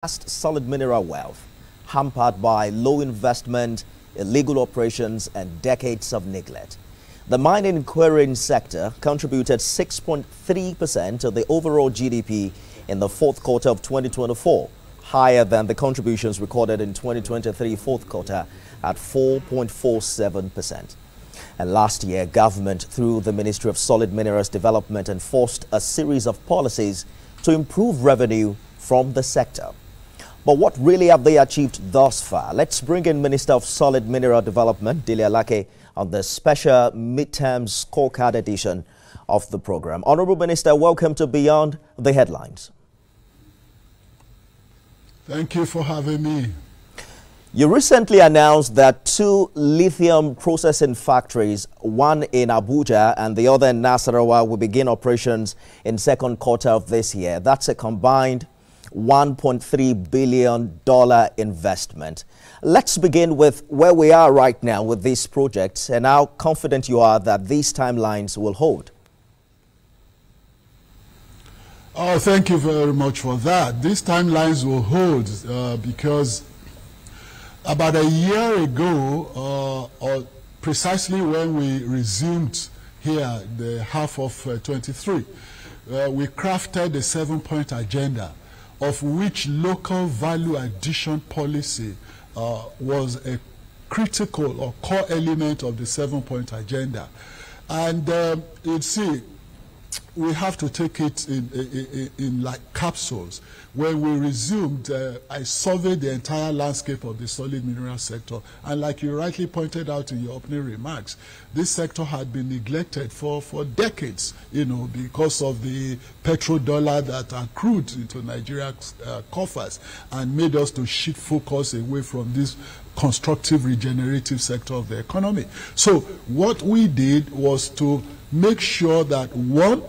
vast solid mineral wealth, hampered by low investment, illegal operations, and decades of neglect. The mining and quarrying sector contributed 6.3% of the overall GDP in the fourth quarter of 2024, higher than the contributions recorded in 2023 fourth quarter at 4.47%. And last year, government, through the Ministry of Solid Minerals Development, enforced a series of policies to improve revenue from the sector. But what really have they achieved thus far? Let's bring in Minister of Solid Mineral Development, Alake, on the special midterm scorecard edition of the program. Honorable Minister, welcome to Beyond the Headlines. Thank you for having me. You recently announced that 2 lithium processing factories, one in Abuja and the other in Nasarawa, will begin operations in second quarter of this year. That's a combined $1.3 billion investment. Let's begin with where we are right now with these projects and how confident you are that these timelines will hold. Oh, thank you very much for that. These timelines will hold because about a year ago, or precisely when we resumed here, the half of 23, we crafted a 7-point agenda, of which local value addition policy was a critical or core element of the 7-point agenda. And you'd see, we have to take it in like capsules. When we resumed, I surveyed the entire landscape of the solid mineral sector. And like you rightly pointed out in your opening remarks, this sector had been neglected for decades, you know, because of the petrodollar that accrued into Nigeria's coffers and made us to shift focus away from this constructive regenerative sector of the economy. So what we did was to make sure that, one,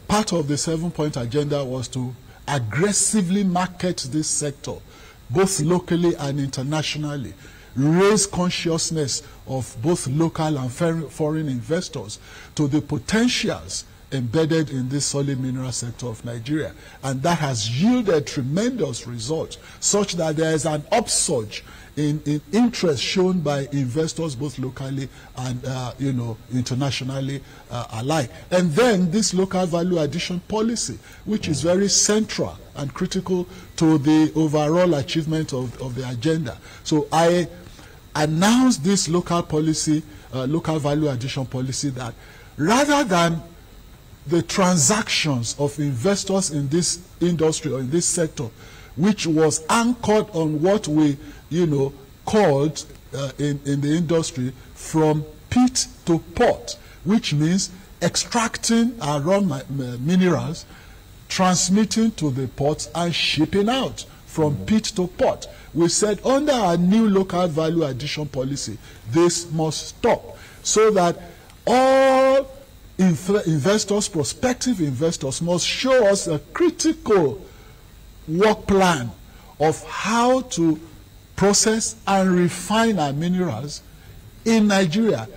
part of the 7-point agenda was to aggressively market this sector, both locally and internationally, raise consciousness of both local and foreign investors to the potentials embedded in this solid mineral sector of Nigeria. And that has yielded tremendous results, such that there is an upsurge in interest shown by investors both locally and internationally alike. And then this local value addition policy, which is very central and critical to the overall achievement of the agenda. So I announced this local policy, local value addition policy, that rather than the transactions of investors in this industry or in this sector, which was anchored on what we called in the industry from pit to port, which means extracting our raw minerals, transmitting to the ports, and shipping out from pit to port. We said under our new local value addition policy, this must stop, so that all investors, prospective investors, must show us a critical work plan of how to process and refine our minerals in Nigeria,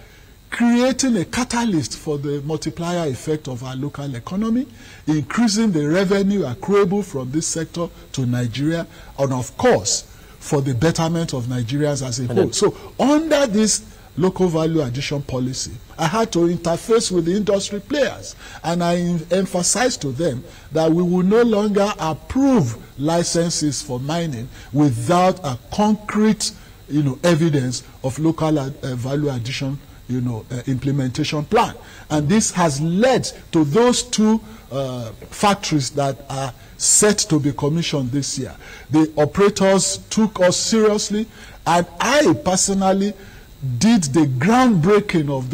creating a catalyst for the multiplier effect of our local economy, increasing the revenue accruable from this sector to Nigeria, and of course, for the betterment of Nigerians as a whole. So under this local value addition policy, I had to interface with the industry players, and I emphasized to them that we will no longer approve licenses for mining without a concrete, evidence of local value addition, implementation plan. And this has led to those 2 factories that are set to be commissioned this year. The operators took us seriously, and I personally did the groundbreaking of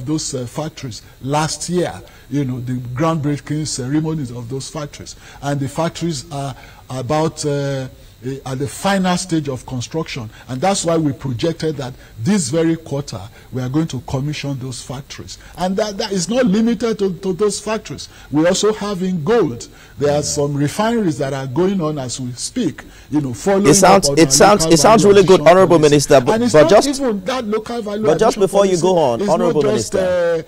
those factories last year. The groundbreaking ceremonies of those factories, and the factories are about at the final stage of construction, and that's why we projected that this very quarter we are going to commission those factories. And that is not limited to those factories. We also have in gold. There are some refineries that are going on as we speak. Following it sounds really good, Honorable Minister. But just even that local value. But just before you go on, Honorable Minister,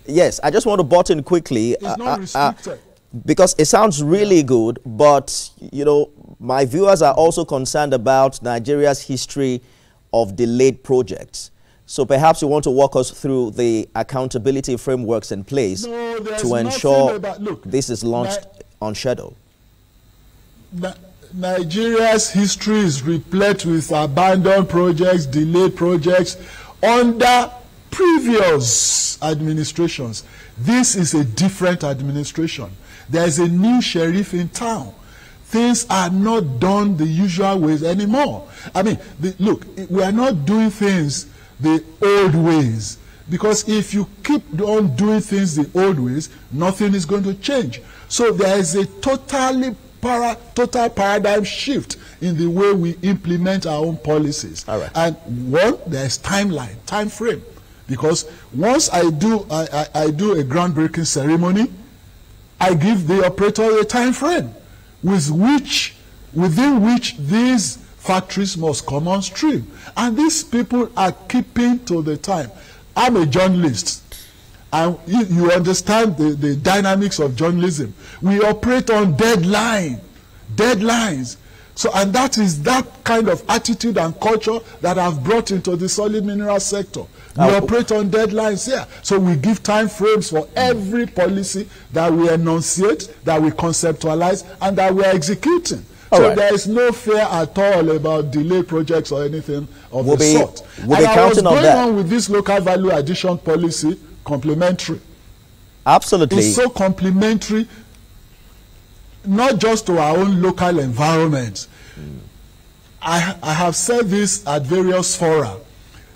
yes, I just want to butt in quickly. It's not restricted. Because it sounds really good, but, you know, my viewers are also concerned about Nigeria's history of delayed projects. So perhaps you want to walk us through the accountability frameworks in place to ensure this is launched on schedule. Nigeria's history is replete with abandoned projects, delayed projects under previous administrations. This is a different administration. There is a new sheriff in town. Things are not done the usual ways anymore. I mean, look, we are not doing things the old ways, because if you keep on doing things the old ways, nothing is going to change. So there is a total paradigm shift in the way we implement our own policies. All right. And one, there is time frame, because once I do a groundbreaking ceremony, I give the operator a time frame within which these factories must come on stream. And these people are keeping to the time. I'm a journalist, and you understand the dynamics of journalism. We operate on deadlines. So, and that is that kind of attitude and culture that I've brought into the solid mineral sector. We operate on deadlines here. So we give time frames for every policy that we enunciate, that we conceptualize, and that we are executing. So there is no fear at all about delayed projects or anything of the sort. And I was going on with this local value addition policy, complementary. Absolutely. It's so complementary, not just to our own local environment. I have said this at various fora.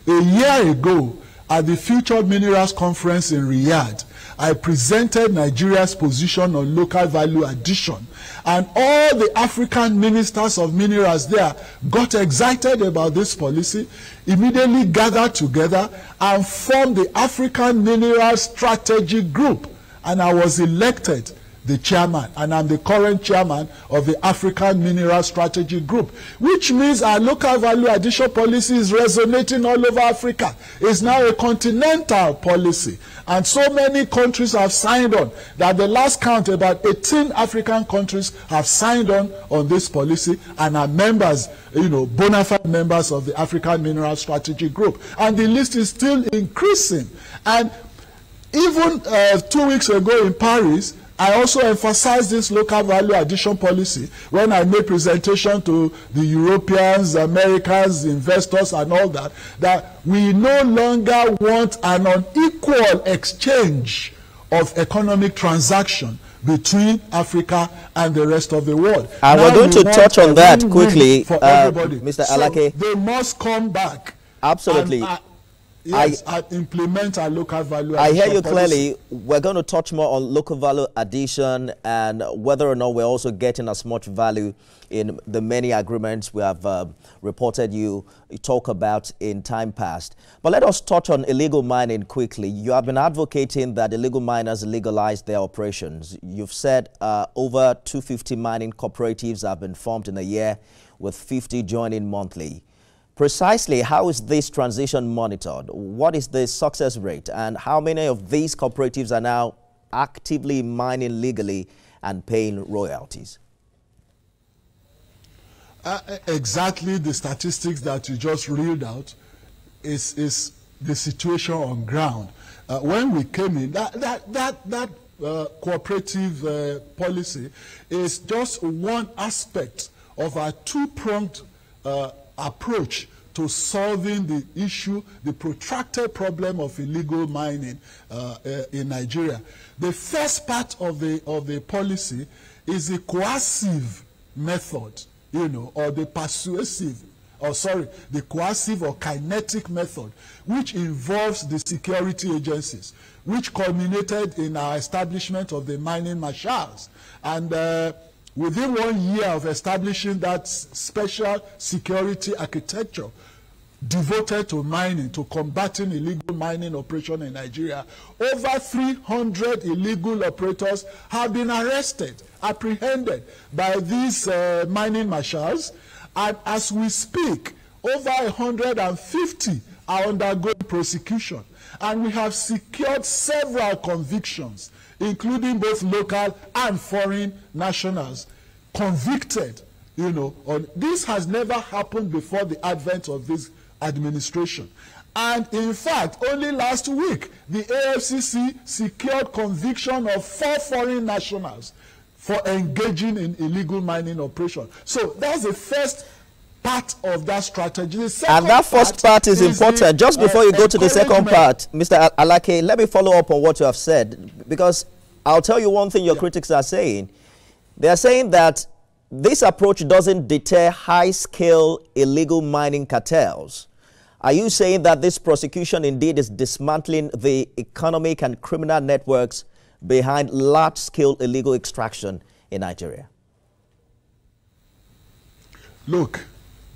A year ago, at the Future Minerals Conference in Riyadh, I presented Nigeria's position on local value addition. And all the African ministers of minerals there got excited about this policy, immediately gathered together and formed the African Mineral Strategy Group. And I was elected the chairman, and I'm the current chairman of the African Mineral Strategy Group, which means our local value addition policy is resonating all over Africa. It's now a continental policy, and so many countries have signed on that the last count, about 18 African countries have signed on this policy and are members, you know, bona fide members of the African Mineral Strategy Group, and the list is still increasing. And even 2 weeks ago in Paris, I also emphasized this local value addition policy when I made presentation to the Europeans, Americans, investors and all that, that we no longer want an unequal exchange of economic transaction between Africa and the rest of the world. And we're going to touch on that quickly, for everybody. Mr. Alake. So they must come back. Absolutely. Yes, I implement our local value addition. I hear you policy. clearly. We're going to touch more on local value addition and whether or not we're also getting as much value in the many agreements we have reported you talk about in time past. But let us touch on illegal mining quickly. You have been advocating that illegal miners legalize their operations. You've said over 250 mining cooperatives have been formed in a year, with 50 joining monthly. Precisely, how is this transition monitored? What is the success rate? And how many of these cooperatives are now actively mining legally and paying royalties? Exactly the statistics that you just reeled out is the situation on ground. When we came in, that cooperative policy is just one aspect of our two-pronged approach to solving the issue, the protracted problem of illegal mining in Nigeria. The first part of the policy is the coercive method, you know, or the the coercive or kinetic method, which involves the security agencies, which culminated in our establishment of the mining marshals. And within 1 year of establishing that special security architecture devoted to mining, to combating illegal mining operation in Nigeria, over 300 illegal operators have been arrested, apprehended by these mining marshals. And as we speak, over 150 are undergoing prosecution. And we have secured several convictions including both local and foreign nationals, convicted, on this has never happened before the advent of this administration. And in fact, only last week, the AFCC secured conviction of 4 foreign nationals for engaging in illegal mining operation. So that's the first part of that strategy. And that first part is important. Just before you go to the second part, Mr. Alake, let me follow up on what you have said, because I'll tell you one thing your critics are saying. They are saying that this approach doesn't deter high-scale illegal mining cartels. Are you saying that this prosecution indeed is dismantling the economic and criminal networks behind large-scale illegal extraction in Nigeria? Look,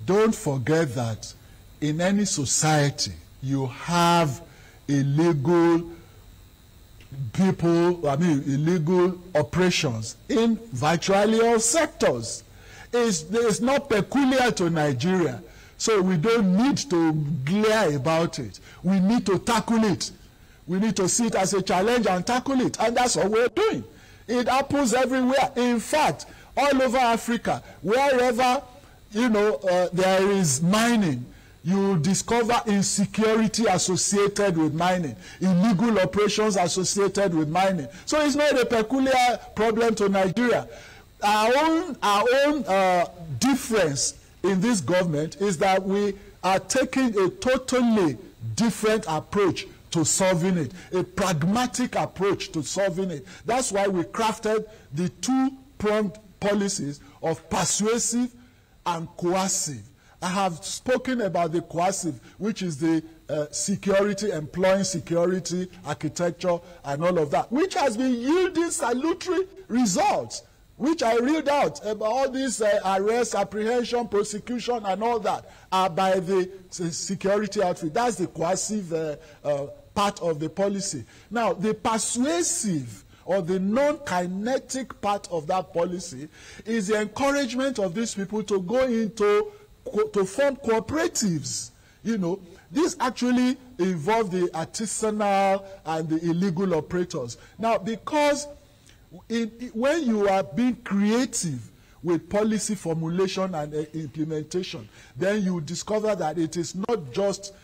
don't forget that in any society you have illegal people, illegal operations in virtually all sectors. It's not peculiar to Nigeria. So we don't need to glare about it. We need to tackle it. We need to see it as a challenge and tackle it. And that's what we're doing. It happens everywhere. In fact, all over Africa, wherever there is mining, you discover insecurity associated with mining, illegal operations associated with mining. So it's not a peculiar problem to Nigeria. Our own difference in this government is that we are taking a totally different approach to solving it, a pragmatic approach to solving it. That's why we crafted the 2-pronged policies of persuasive and coercive. I have spoken about the coercive, which is the security, employing security, architecture, and all of that, which has been yielding salutary results, which I read out about all these arrests, apprehension, prosecution, and all that are by the security outfit. That's the coercive part of the policy. Now, the persuasive or the non-kinetic part of that policy is the encouragement of these people to go into, to form cooperatives. This actually involves the artisanal and the illegal operators. Now, because when you are being creative with policy formulation and implementation, then you discover that it is not just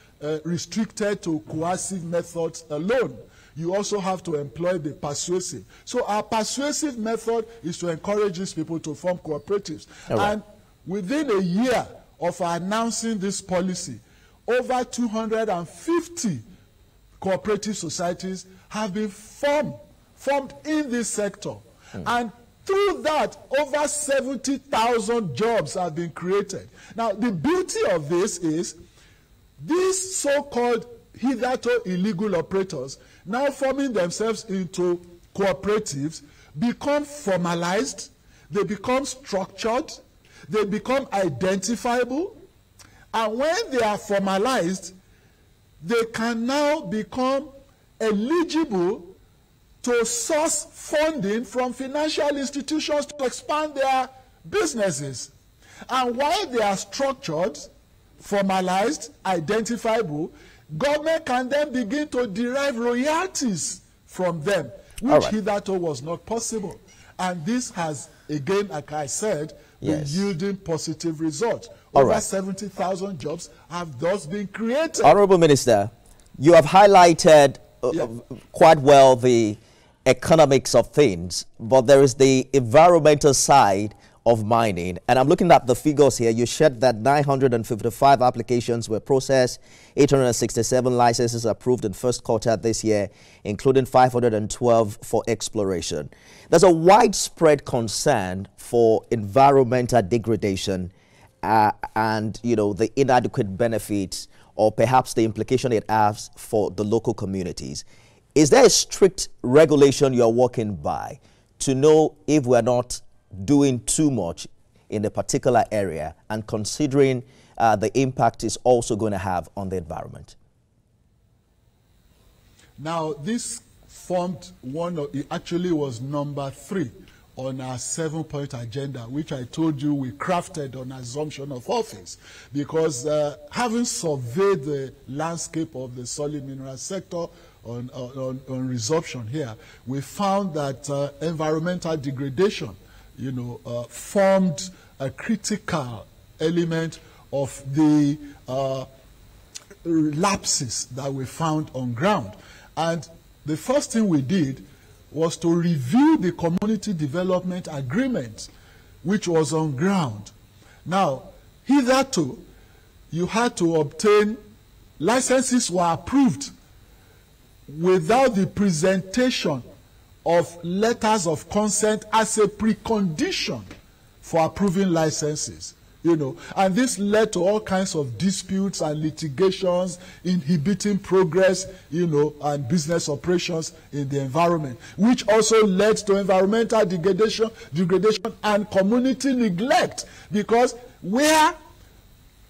restricted to coercive methods alone. You also have to employ the persuasive. So our persuasive method is to encourage these people to form cooperatives. Right. And within a year of announcing this policy, over 250 cooperative societies have been formed in this sector. And through that, over 70,000 jobs have been created. Now, the beauty of this is these so-called hitherto illegal operators, now forming themselves into cooperatives, become formalized, they become structured, they become identifiable, and when they are formalized, they can now become eligible to source funding from financial institutions to expand their businesses. And while they are structured, formalized, identifiable, government can then begin to derive royalties from them, which hitherto was not possible. And this has, again, like I said, been yielding positive results. Over 70,000 jobs have thus been created. Honorable Minister, you have highlighted quite well the economics of things, but there is the environmental side of mining. And I'm looking at the figures here. You shared that 955 applications were processed, 867 licenses approved in first quarter this year, including 512 for exploration. There's a widespread concern for environmental degradation and, the inadequate benefits or perhaps the implication it has for the local communities. Is there a strict regulation you're working by to know if we're not doing too much in a particular area and considering the impact is also going to have on the environment? Now, this formed it actually was number 3 on our 7-point agenda, which I told you we crafted on assumption of office, because having surveyed the landscape of the solid mineral sector on resorption here, we found that environmental degradation, formed a critical element of the lapses that we found on ground. And the first thing we did was to review the community development agreement, which was on ground. Now, hitherto, you had to obtain licenses were approved without the presentation of letters of consent as a precondition for approving licenses. And this led to all kinds of disputes and litigations, inhibiting progress, and business operations in the environment, which also led to environmental degradation and community neglect, because where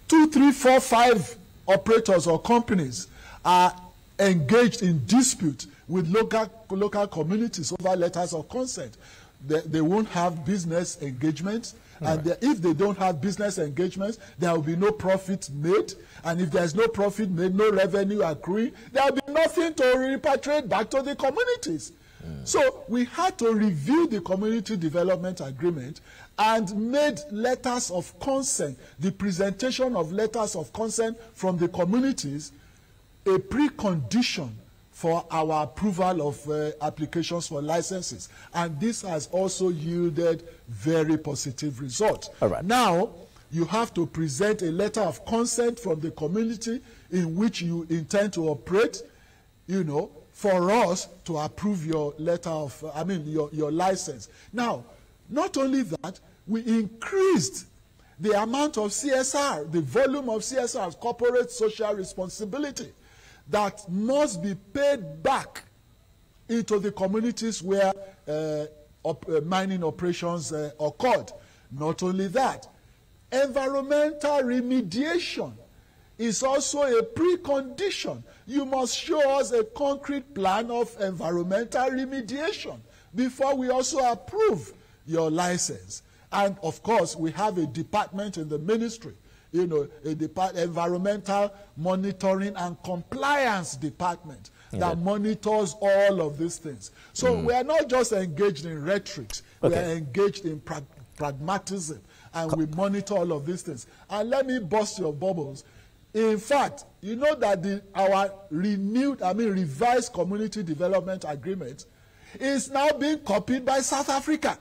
2, 3, 4, 5 operators or companies are engaged in dispute with local communities over letters of consent, they won't have business engagements. And if they don't have business engagements, there will be no profit made. And if there's no profit made, no revenue accruing, there will be nothing to repatriate back to the communities. So we had to review the community development agreement and made letters of consent, the presentation of letters of consent from the communities, a precondition for our approval of applications for licenses. And this has also yielded very positive results. All right. Now, you have to present a letter of consent from the community in which you intend to operate, for us to approve your letter of, your license. Now, not only that, we increased the amount of CSR, the volume of CSR, corporate social responsibility, that must be paid back into the communities where mining operations occurred. Not only that, environmental remediation is also a precondition. You must show us a concrete plan of environmental remediation before we also approve your license. And of course, we have a department in the ministry, environmental monitoring and compliance department that monitors all of these things. So we are not just engaged in rhetoric, we are engaged in pragmatism, and we monitor all of these things. And let me burst your bubbles. In fact, you know that our revised community development agreement is now being copied by South Africa.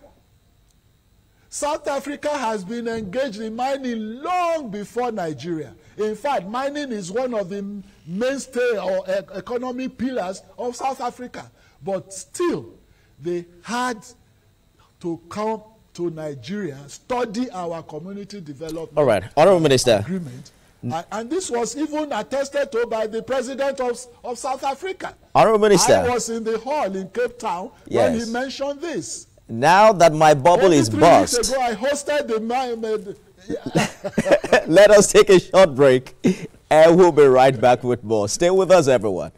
South Africa has been engaged in mining long before Nigeria. In fact, mining is one of the mainstay or economic pillars of South Africa. But still, they had to come to Nigeria, study our community development All right, Honorable Minister. agreement. And this was even attested to by the president of South Africa. Honorable Minister. I was in the hall in Cape Town when he mentioned this. Now that my bubble is burst, weeks ago, I hosted the let us take a short break and we'll be right back with more. Stay with us, everyone.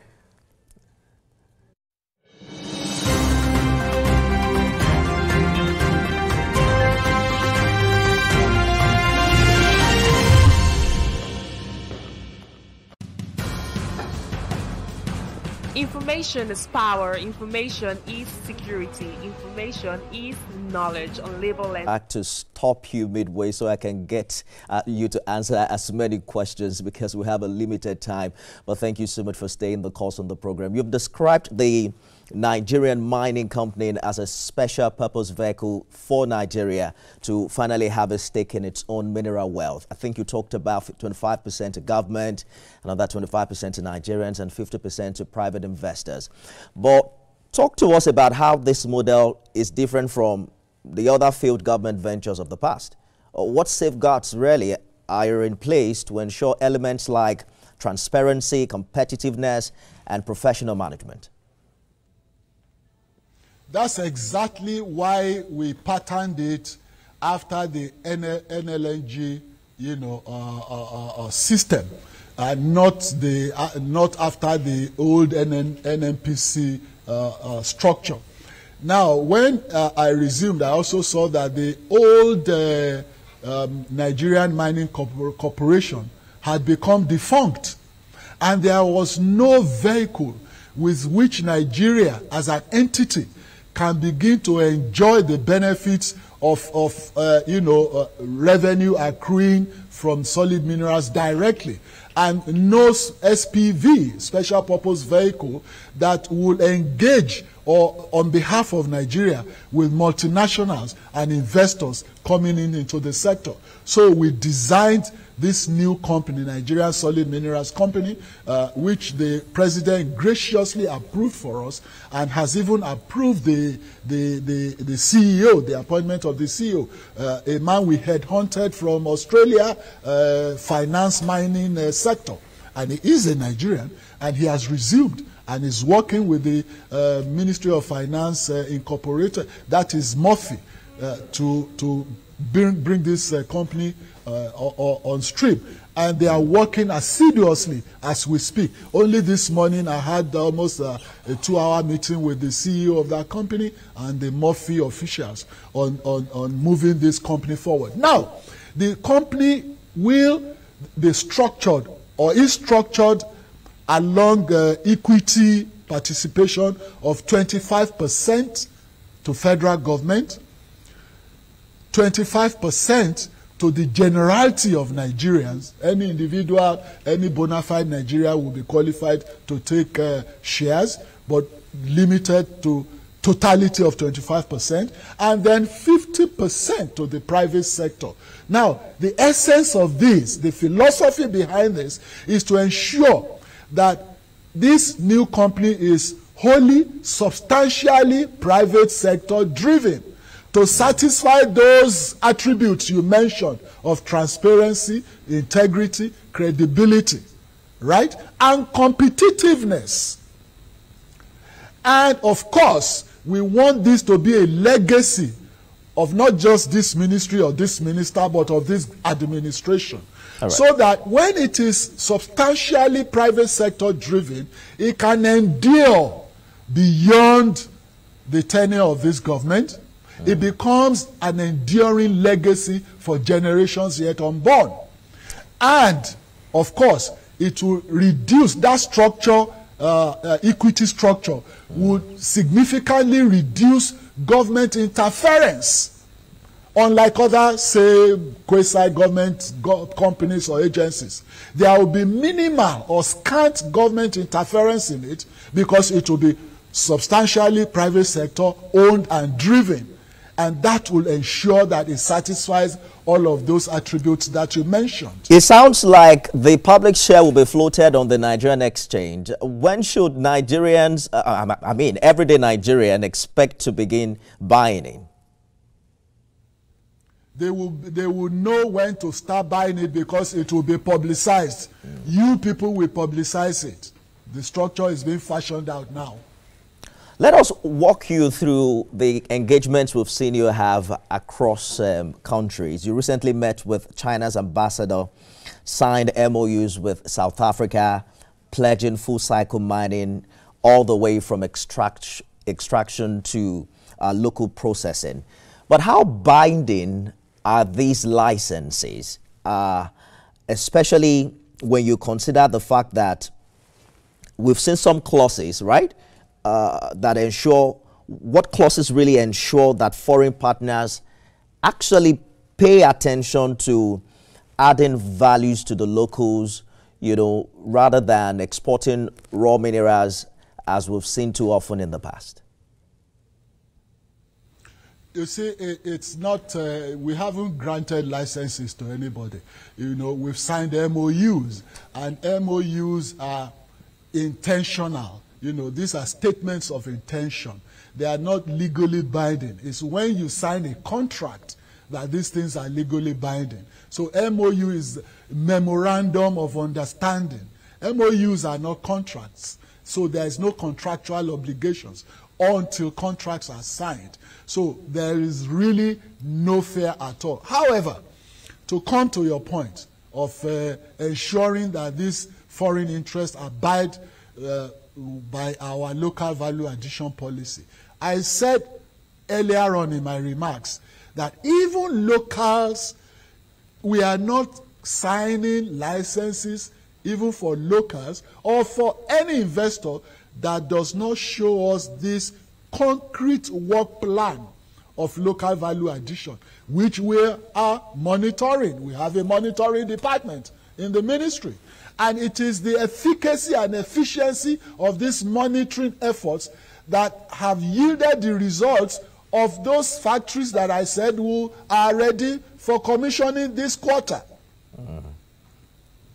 Information is power, information is security, information is knowledge. Unlabeled and To stop you midway so I can get you to answer as many questions because we have a limited time. But thank you so much for staying the course on the program. You've described the Nigerian mining company as a special purpose vehicle for Nigeria to finally have a stake in its own mineral wealth. I think you talked about 25% to government, another 25% to Nigerians, and 50% to private investors. But talk to us about how this model is different from the other failed government ventures of the past. What safeguards really are in place to ensure elements like transparency, competitiveness, and professional management? That's exactly why we patterned it after the NLNG, system, and not after the old NNPC structure. Now, when I resumed, I also saw that the old Nigerian Mining Corporation had become defunct, and there was no vehicle with which Nigeria as an entity can begin to enjoy the benefits of revenue accruing from solid minerals directly, and no SPV, special purpose vehicle, that will engage or on behalf of Nigeria with multinationals and investors coming into the sector. So we designed this new company, Nigerian Solid Minerals Company, which the president graciously approved for us, and has even approved the CEO, the appointment of the CEO, a man we had hunted from Australia, finance mining sector. And he is a Nigerian, and he has resumed and is working with the Ministry of Finance Incorporated, that is Murphy, to bring this company on stream. And they are working assiduously as we speak. Only this morning I had almost a 2-hour meeting with the CEO of that company and the Murphy officials on moving this company forward. Now, the company will be structured, or is structured, along equity participation of 25% to federal government, 25% to the generality of Nigerians. Any individual, any bona fide Nigerian will be qualified to take shares, but limited to totality of 25%, and then 50% to the private sector. Now, the essence of this, the philosophy behind this, is to ensure that this new company is wholly, substantially private sector driven, to satisfy those attributes you mentioned of transparency, integrity, credibility, right? And competitiveness. And of course, we want this to be a legacy of not just this ministry or this minister, but of this administration. Right. So that when it is substantially private sector driven, it can endure beyond the tenure of this government. It becomes an enduring legacy for generations yet unborn. And, of course, it will reduce that structure, equity structure, would significantly reduce government interference. Unlike other, say, quasi-government companies or agencies, there will be minimal or scant government interference in it, because it will be substantially private sector owned and driven. And that will ensure that it satisfies all of those attributes that you mentioned. It sounds like the public share will be floated on the Nigerian exchange. When should Nigerians, everyday Nigerian, expect to begin buying in? They will know when to start buying it, because it will be publicized. You people will publicize it. The structure is being fashioned out now. Let us walk you through the engagements we've seen you have across countries. You recently met with China's ambassador, signed MOUs with South Africa, pledging full-cycle mining all the way from extraction to local processing. But how binding are these licenses, especially when you consider the fact that we've seen some clauses, right? That ensure, what clauses really ensure that foreign partners actually pay attention to adding values to the locals, rather than exporting raw minerals as we've seen too often in the past? You see, it's not, we haven't granted licenses to anybody. We've signed MOUs, and MOUs are intentional. These are statements of intention. They are not legally binding. It's when you sign a contract that these things are legally binding. So MOU is memorandum of understanding. MOUs are not contracts. So there is no contractual obligations until contracts are signed. So there is really no fear at all. However, to come to your point of ensuring that these foreign interests abide by our local value addition policy, I said earlier on in my remarks that even locals, we are not signing licenses even for locals or for any investor that does not show us this concrete work plan of local value addition, which we are monitoring. We have a monitoring department in the ministry. And it is the efficacy and efficiency of these monitoring efforts that have yielded the results of those factories that I said are ready for commissioning this quarter.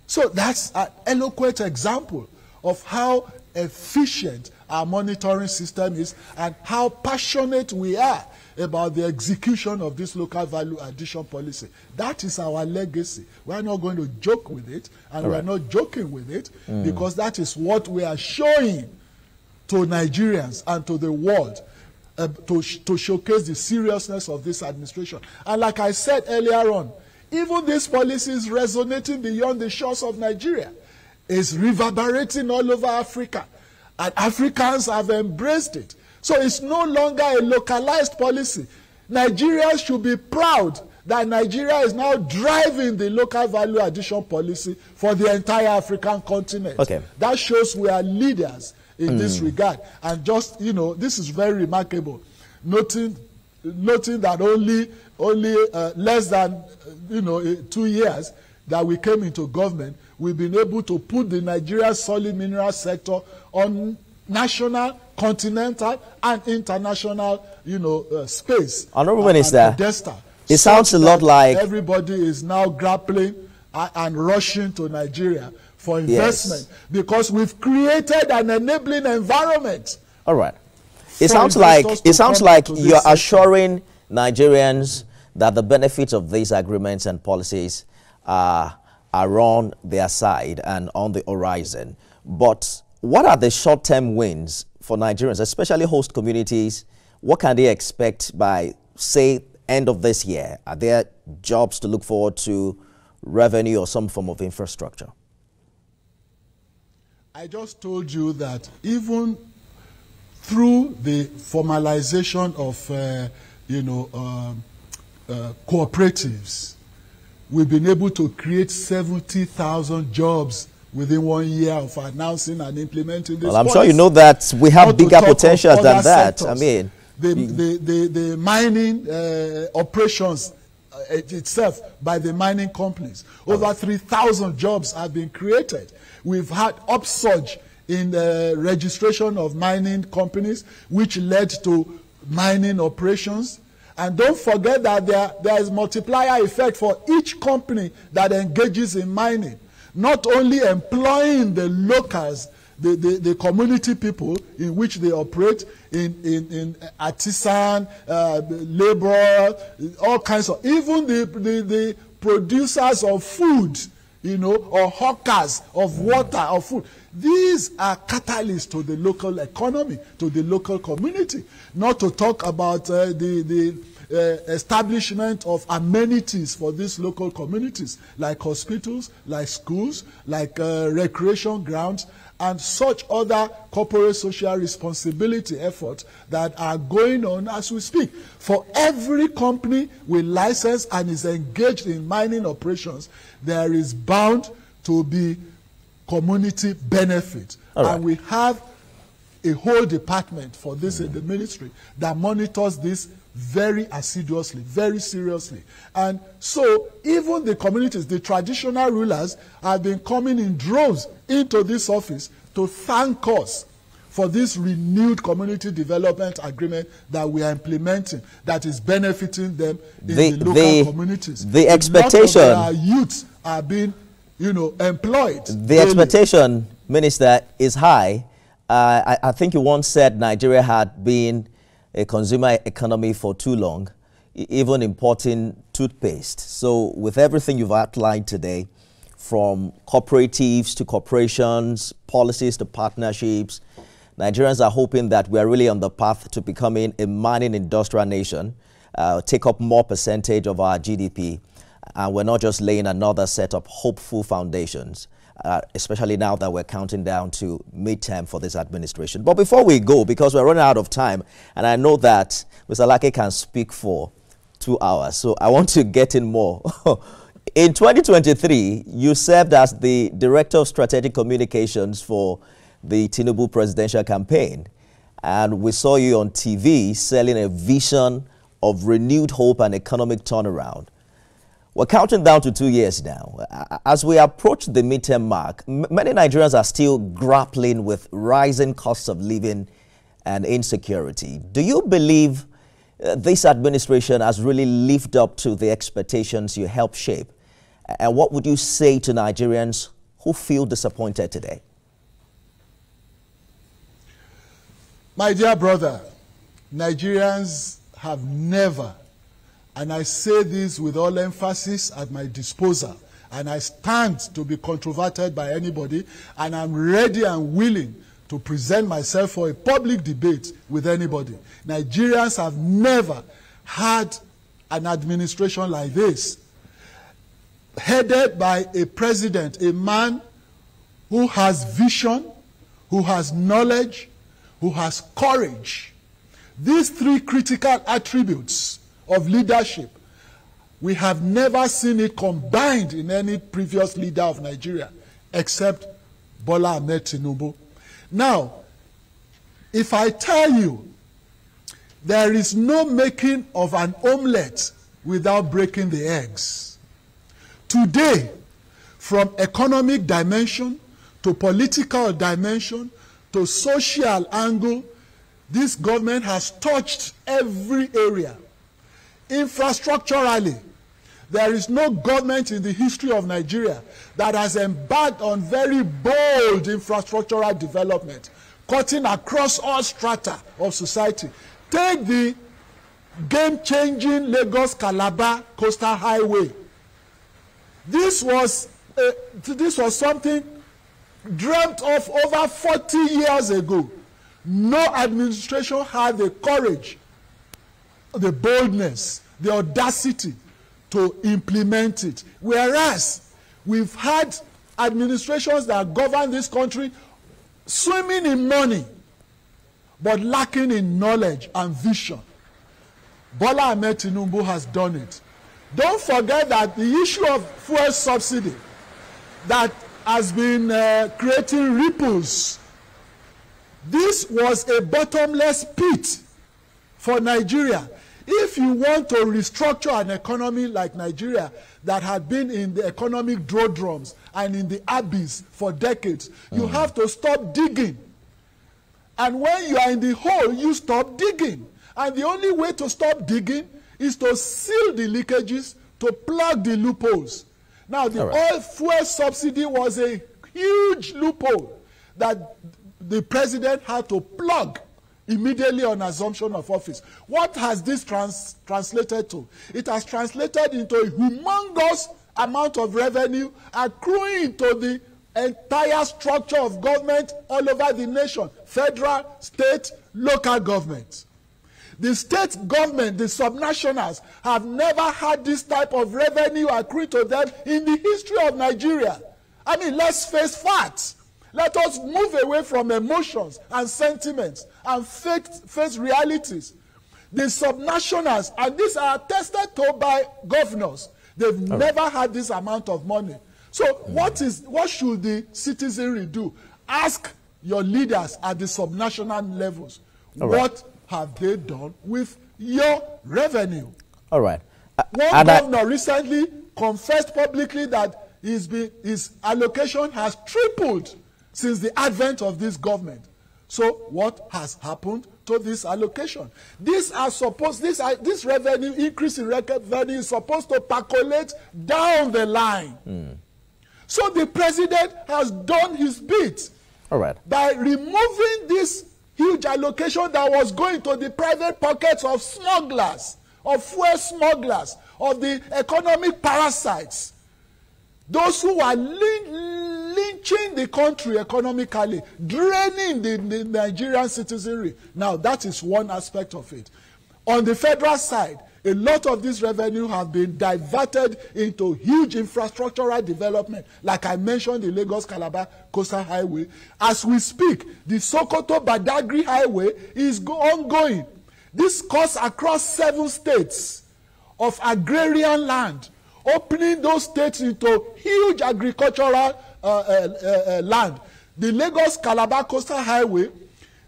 So that's an eloquent example of how efficient our monitoring system is and how passionate we are about the execution of this local value addition policy. That is our legacy. We're not going to joke with it, and we're not joking with it, because that is what we are showing to Nigerians and to the world to showcase the seriousness of this administration. And like I said earlier on, even this policy is resonating beyond the shores of Nigeria. It's reverberating all over Africa, and Africans have embraced it. So it's no longer a localized policy. Nigerians should be proud that Nigeria is now driving the local value addition policy for the entire African continent. Okay. That shows we are leaders in this regard. And just, you know, this is very remarkable, noting that only less than 2 years that we came into government, we've been able to put the Nigeria solid mineral sector on national, continental, and international, space. Honorable Minister, it sounds a lot like everybody is now grappling and rushing to Nigeria for investment, because we've created an enabling environment. All right. It sounds like you're assuring Nigerians that the benefits of these agreements and policies are on their side and on the horizon. But what are the short-term wins for Nigerians, especially host communities? What can they expect by, say, end of this year? Are there jobs to look forward to, revenue, or some form of infrastructure? I just told you that even through the formalization of, cooperatives, we've been able to create 70,000 jobs within 1 year of announcing and implementing this. Well, I'm policy. sure you know that we have bigger potential than that. Sectors. I mean, the mining operations itself by the mining companies. Over 3,000 jobs have been created. We've had upsurge in the registration of mining companies, which led to mining operations. And don't forget that there is multiplier effect for each company that engages in mining. Not only employing the locals, the community people in which they operate, in artisan, labor, all kinds of, even the producers of food, or hawkers of water, of food. These are catalysts to the local economy, to the local community. Not to talk about the establishment of amenities for these local communities, like hospitals, like schools, like recreation grounds, and such other corporate social responsibility efforts that are going on as we speak. For every company with license and is engaged in mining operations, there is bound to be community benefit. Right. And we have a whole department for this in the ministry that monitors this very assiduously, very seriously. And so even the communities, the traditional rulers, have been coming in droves into this office to thank us for this renewed community development agreement that we are implementing, that is benefiting them in the local communities. The expectation, our youths are being, employed. The expectation, Minister, is high. I think you once said Nigeria had been a consumer economy for too long, even importing toothpaste. So with everything you've outlined today, from cooperatives to corporations, policies to partnerships, Nigerians are hoping that we are really on the path to becoming a mining industrial nation, take up more percentage of our GDP, and we're not just laying another set of hopeful foundations, especially now that we're counting down to midterm for this administration. But before we go, because we're running out of time, and I know that Mr. Alake can speak for 2 hours, so I want to get in more. In 2023, you served as the Director of Strategic Communications for the Tinubu presidential campaign. And we saw you on TV selling a vision of renewed hope and economic turnaround. We're counting down to 2 years now. As we approach the midterm mark, many Nigerians are still grappling with rising costs of living and insecurity. Do you believe this administration has really lived up to the expectations you helped shape? And what would you say to Nigerians who feel disappointed today? My dear brother, Nigerians have never, and I say this with all emphasis at my disposal, and I stand to be controverted by anybody, and I'm ready and willing to present myself for a public debate with anybody. Nigerians have never had an administration like this, headed by a president, a man who has vision, who has knowledge, who has courage. These three critical attributes of leadership, we have never seen it combined in any previous leader of Nigeria, except Bola Ahmed Tinubu. Now, if I tell you there is no making of an omelette without breaking the eggs. Today, from economic dimension to political dimension to social angle, this government has touched every area. Infrastructurally, there is no government in the history of Nigeria that has embarked on very bold infrastructural development, cutting across all strata of society. Take the game-changing Lagos-Calabar Coastal Highway. This was something dreamt of over 40 years ago. No administration had the courage, the boldness, the audacity to implement it. Whereas we've had administrations that govern this country swimming in money, but lacking in knowledge and vision. Bola Ahmed Tinubu has done it. Don't forget that the issue of fuel subsidy that has been creating ripples. This was a bottomless pit for Nigeria. If you want to restructure an economy like Nigeria that had been in the economic doldrums and in the abyss for decades, you have to stop digging. And when you are in the hole, you stop digging. And the only way to stop digging is to seal the leakages, to plug the loopholes. Now, the oil fuel subsidy was a huge loophole that the president had to plug immediately on assumption of office. What has this translated to? It has translated into a humongous amount of revenue accruing to the entire structure of government all over the nation, federal, state, local government. The state government, the subnationals, have never had this type of revenue accrued to them in the history of Nigeria. I mean, let's face facts. Let us move away from emotions and sentiments and face realities. The subnationals, and these are attested to by governors, they've never had this amount of money. So what should the citizenry do? Ask your leaders at the subnational levels. What have they done with your revenue? All right. One governor recently confessed publicly that his allocation has tripled since the advent of this government. So what has happened to this allocation? This revenue, increase in revenue, is supposed to percolate down the line. So the president has done his bit by removing this huge allocation that was going to the private pockets of smugglers, of fuel smugglers, of the economic parasites, those who are lynching the country economically, draining the Nigerian citizenry. Now, that is one aspect of it. On the federal side, a lot of this revenue has been diverted into huge infrastructural development. Like I mentioned, the Lagos-Calabar Coastal Highway. As we speak, the Sokoto-Badagry Highway is ongoing. This cuts across 7 states of agrarian land, opening those states into huge agricultural land. The Lagos-Calabar Coastal Highway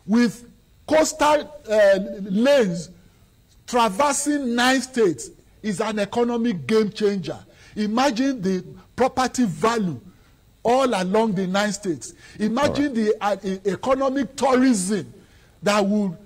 with coastal lanes traversing 9 states is an economic game changer. Imagine the property value all along the 9 states. Imagine the economic tourism that would,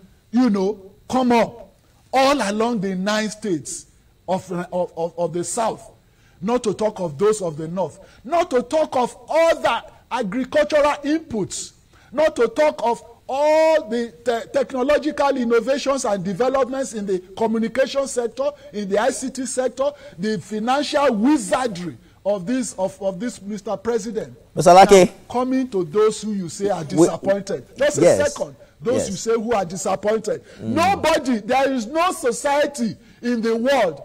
come up all along the 9 states of the South. Not to talk of those of the North. Not to talk of other agricultural inputs. Not to talk of all the technological innovations and developments in the communication sector, in the ICT sector, the financial wizardry of this Mr. President. Mr. Alake. Coming to those who you say are disappointed. Just a second. Those you say who are disappointed. Nobody, there is no society in the world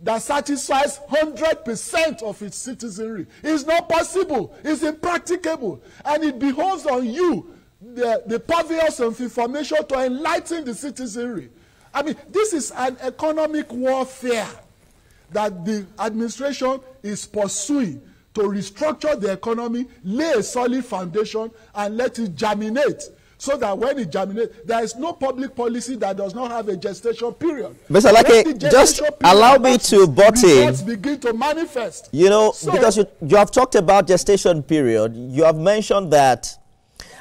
that satisfies 100% of its citizenry. It's not possible. It's impracticable. And it behoves on you, the purveyors of information, to enlighten the citizenry. I mean, this is an economic warfare that the administration is pursuing to restructure the economy, lay a solid foundation, and let it germinate. So that when it germinates, there is no public policy that does not have a gestation period. Mr. Alake, just allow me to butt in. Results begin to manifest. Because you have talked about gestation period, you have mentioned that,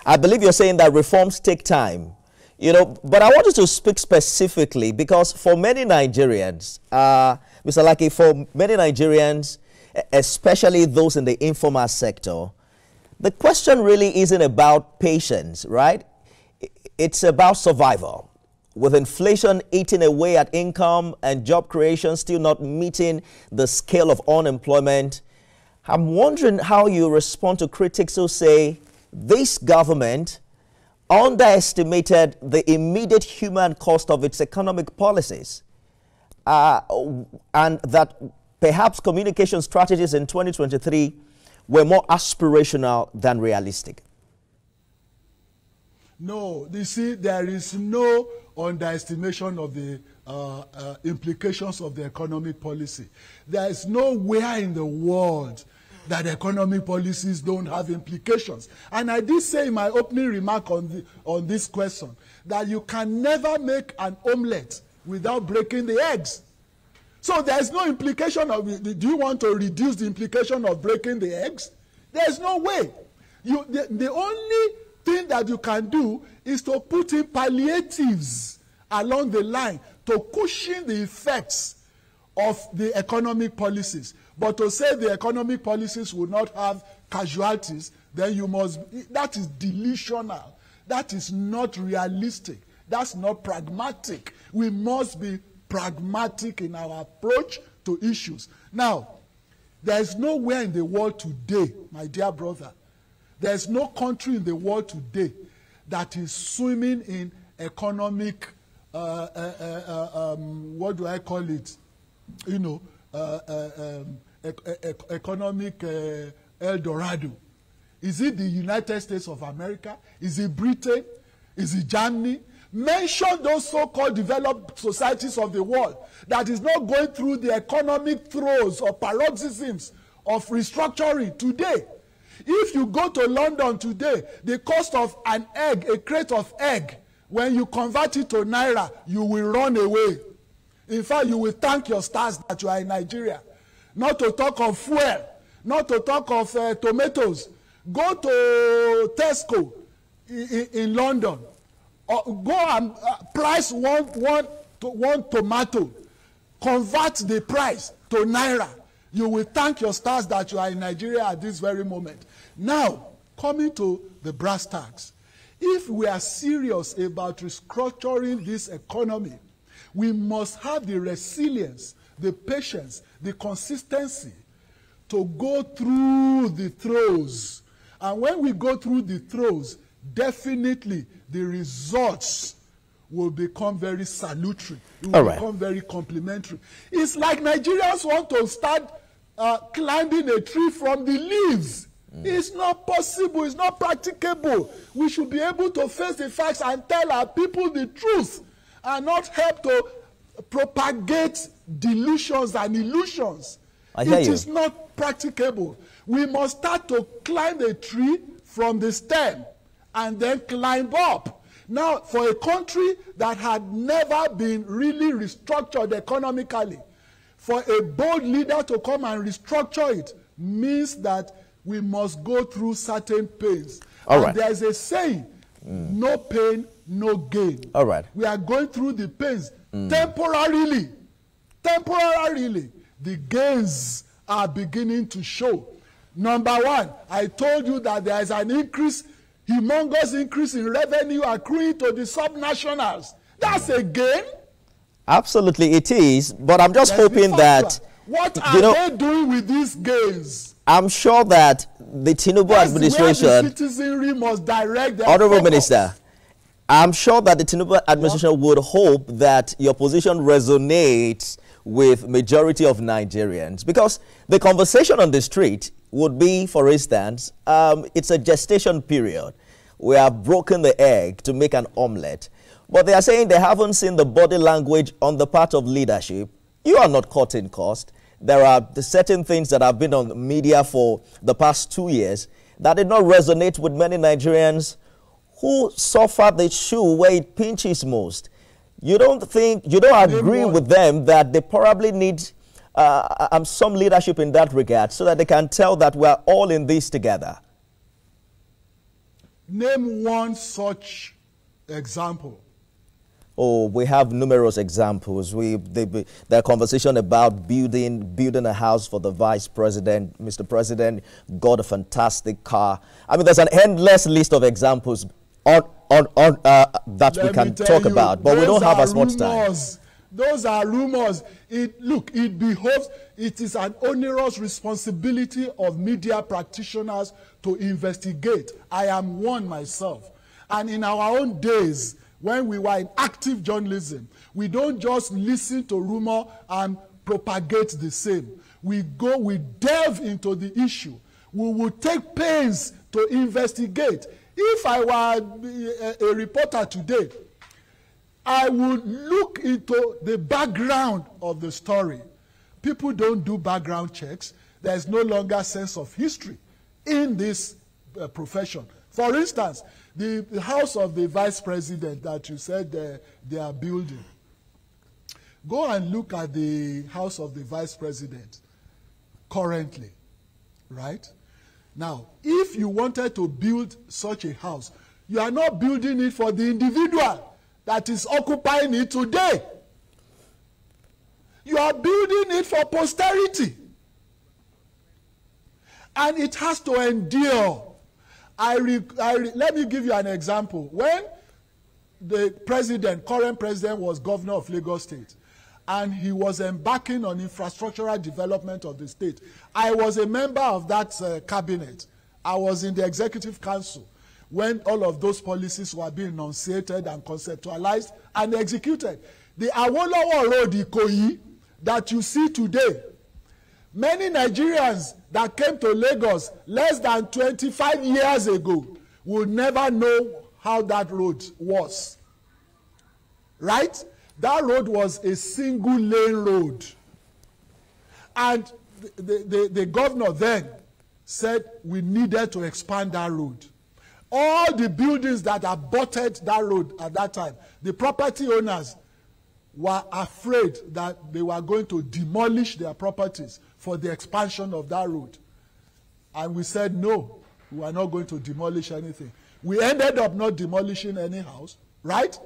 I believe you're saying that reforms take time. But I want you to speak specifically, because for many Nigerians, Mr. Alake, for many Nigerians, especially those in the informal sector, the question really isn't about patience, right? It's about survival. With inflation eating away at income and job creation still not meeting the scale of unemployment, I'm wondering how you respond to critics who say this government underestimated the immediate human cost of its economic policies, and that perhaps communication strategies in 2023 were more aspirational than realistic. No, you see, there is no underestimation of the implications of the economic policy. There is nowhere in the world that economic policies don't have implications. And I did say in my opening remark on this question that you can never make an omelette without breaking the eggs. So there's no implication of, do you want to reduce the implication of breaking the eggs? There's no way. The only thing that you can do is to put in palliatives along the line to cushion the effects of the economic policies. But to say the economic policies will not have casualties, then you must, that is delusional. That is not realistic. That's not pragmatic. We must be pragmatic in our approach to issues. Now, there is nowhere in the world today, my dear brother, there is no country in the world today that is swimming in economic, what do I call it? Economic El Dorado. Is it the United States of America? Is it Britain? Is it Germany? Mention those so-called developed societies of the world that is not going through the economic throes or paroxysms of restructuring today. If you go to London today, the cost of an egg, a crate of egg, when you convert it to naira, you will run away. In fact, you will thank your stars that you are in Nigeria. Not to talk of fuel, not to talk of tomatoes. Go to Tesco in London. Go and price one tomato. Convert the price to naira. You will thank your stars that you are in Nigeria at this very moment. Now, coming to the brass tacks. If we are serious about restructuring this economy, we must have the resilience, the patience, the consistency to go through the throes. And when we go through the throes, definitely the results will become very salutary. It will become very complimentary. It's like Nigerians want to start climbing a tree from the leaves. It's not possible. It's not practicable. We should be able to face the facts and tell our people the truth and not help to propagate delusions and illusions. It is not practicable. We must start to climb a tree from the stem and then climb up. Now, for a country that had never been really restructured economically, for a bold leader to come and restructure it means that we must go through certain pains. All right. There's a saying, no pain, no gain. All right. We are going through the pains temporarily. Temporarily, the gains are beginning to show. Number one, I told you that there is an increase, humongous increase in revenue accruing to the subnationals. That's a gain. Absolutely, it is. But I'm just hoping that... What are they doing with these gains? I'm sure that the Tinubu administration... Where the citizenry must direct their Honorable focus. Minister, I'm sure that the Tinubu administration would hope that your position resonates with majority of Nigerians, because the conversation on the street would be, for instance, it's a gestation period. We have broken the egg to make an omelette. But they are saying they haven't seen the body language on the part of leadership. You are not cutting cost. There are certain things that have been on media for the past 2 years that did not resonate with many Nigerians who suffer the shoe where it pinches most. You don't agree with them that they probably need some leadership in that regard so that they can tell that we're all in this together? Name one such example. Oh, we have numerous examples. The conversation about building a house for the vice president. Mr. President got a fantastic car. I mean, there's an endless list of examples that we can talk about, but we don't have as much time. Those are rumors. It is an onerous responsibility of media practitioners to investigate. I am one myself. And in our own days, when we were in active journalism, we don't just listen to rumor and propagate the same. We delve into the issue. We will take pains to investigate. If I were a reporter today, I would look into the background of the story. People don't do background checks. There's no longer sense of history in this profession. For instance, the house of the vice president that you said they are building. Go and look at the house of the vice president currently, right? Now, if you wanted to build such a house, you are not building it for the individual that is occupying it today. You are building it for posterity. And it has to endure. Let me give you an example. When the current president was governor of Lagos State, and he was embarking on infrastructural development of the state, I was a member of that cabinet. I was in the executive council when all of those policies were being enunciated and conceptualized and executed. The Awolowo Road Ikoyi that you see today, many Nigerians that came to Lagos less than 25 years ago will never know how that road was. Right? That road was a single lane road. And the governor then said we needed to expand that road. All the buildings that abutted that road at that time, the property owners were afraid that they were going to demolish their properties for the expansion of that road. And we said, no, we are not going to demolish anything. We ended up not demolishing any house, right?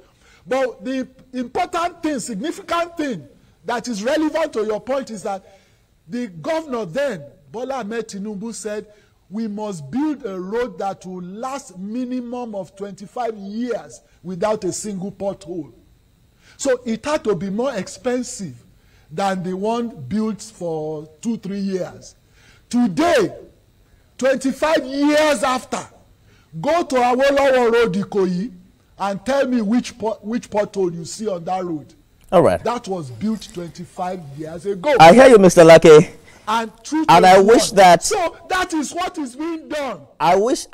But the important thing, significant thing that is relevant to your point is that the governor then, Bola Ahmed Tinubu, said, we must build a road that will last minimum of 25 years without a single pothole. So it had to be more expensive than the one built for 2-3 years. Today, 25 years after, go to Awolowo Road Ikoyi and tell me which pothole you see on that road. All right. That was built 25 years ago. I hear you, Mr. Alake. And I wish that. So that is what is being done. I wish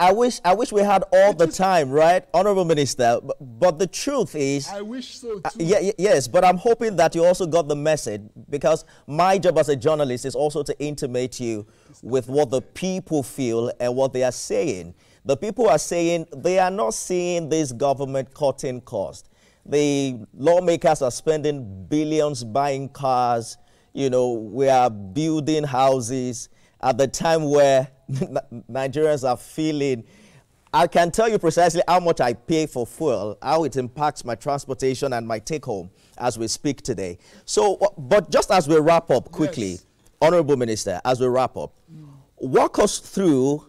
we had all the time, right, Honorable Minister. But the truth is, I wish so too. Yes, but I'm hoping that you also got the message, because my job as a journalist is also to intimate you with what the people feel and what they are saying. The people are saying they are not seeing this government cutting cost. The lawmakers are spending billions buying cars. You know, we are building houses at the time where Nigerians are feeling. I can tell you precisely how much I pay for fuel, how it impacts my transportation and my take home as we speak today. So, but just as we wrap up quickly, yes. Honorable Minister, as we wrap up, walk us through.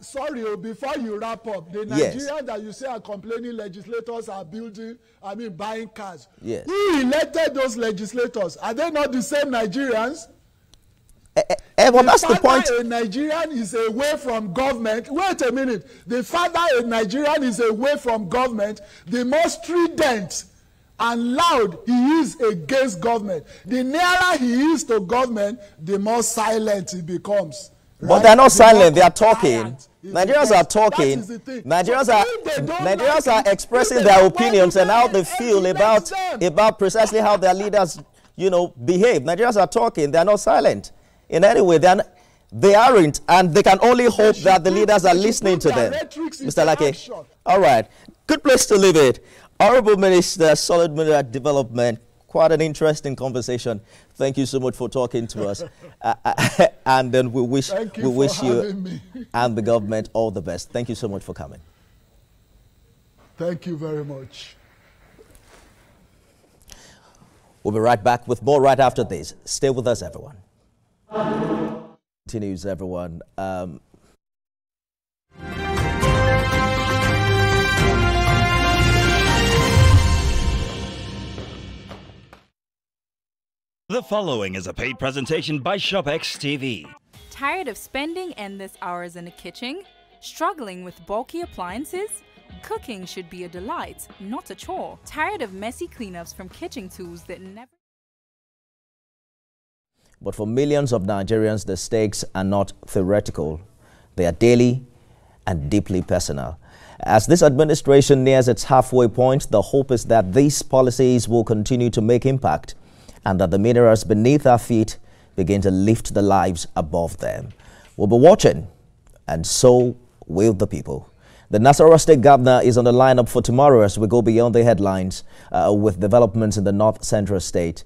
Sorry, before you wrap up, the Nigerians that you say are complaining legislators are buying cars. Yes. Who elected those legislators? Are they not the same Nigerians? Well, that's the point. A Nigerian is away from government. Wait a minute. The father a Nigerian is away from government. The more strident and loud he is against government. The nearer he is to government, the more silent he becomes. But they're not silent, they are talking. Nigerians are talking. Nigerians are expressing their opinions and how they feel about precisely how their leaders, behave. Nigerians are talking, they're not silent. In any way, they aren't, and they can only hope that the leaders are listening to them. Mr. Alake. All right. Good place to leave it. Honorable Minister, Solid Mineral Development, quite an interesting conversation. Thank you so much for talking to us. And then we wish you and the government all the best. Thank you so much for coming. Thank you very much. We'll be right back with more right after this. Stay with us, everyone. Continues, everyone. The following is a paid presentation by ShopX TV. Tired of spending endless hours in the kitchen? Struggling with bulky appliances? Cooking should be a delight, not a chore. Tired of messy cleanups from kitchen tools that never... But for millions of Nigerians, the stakes are not theoretical. They are daily and deeply personal. As this administration nears its halfway point, the hope is that these policies will continue to make impact and that the minerals beneath our feet begin to lift the lives above them. We'll be watching, and so will the people. The Nasarawa State Governor is on the lineup for tomorrow as we go beyond the headlines with developments in the North Central State.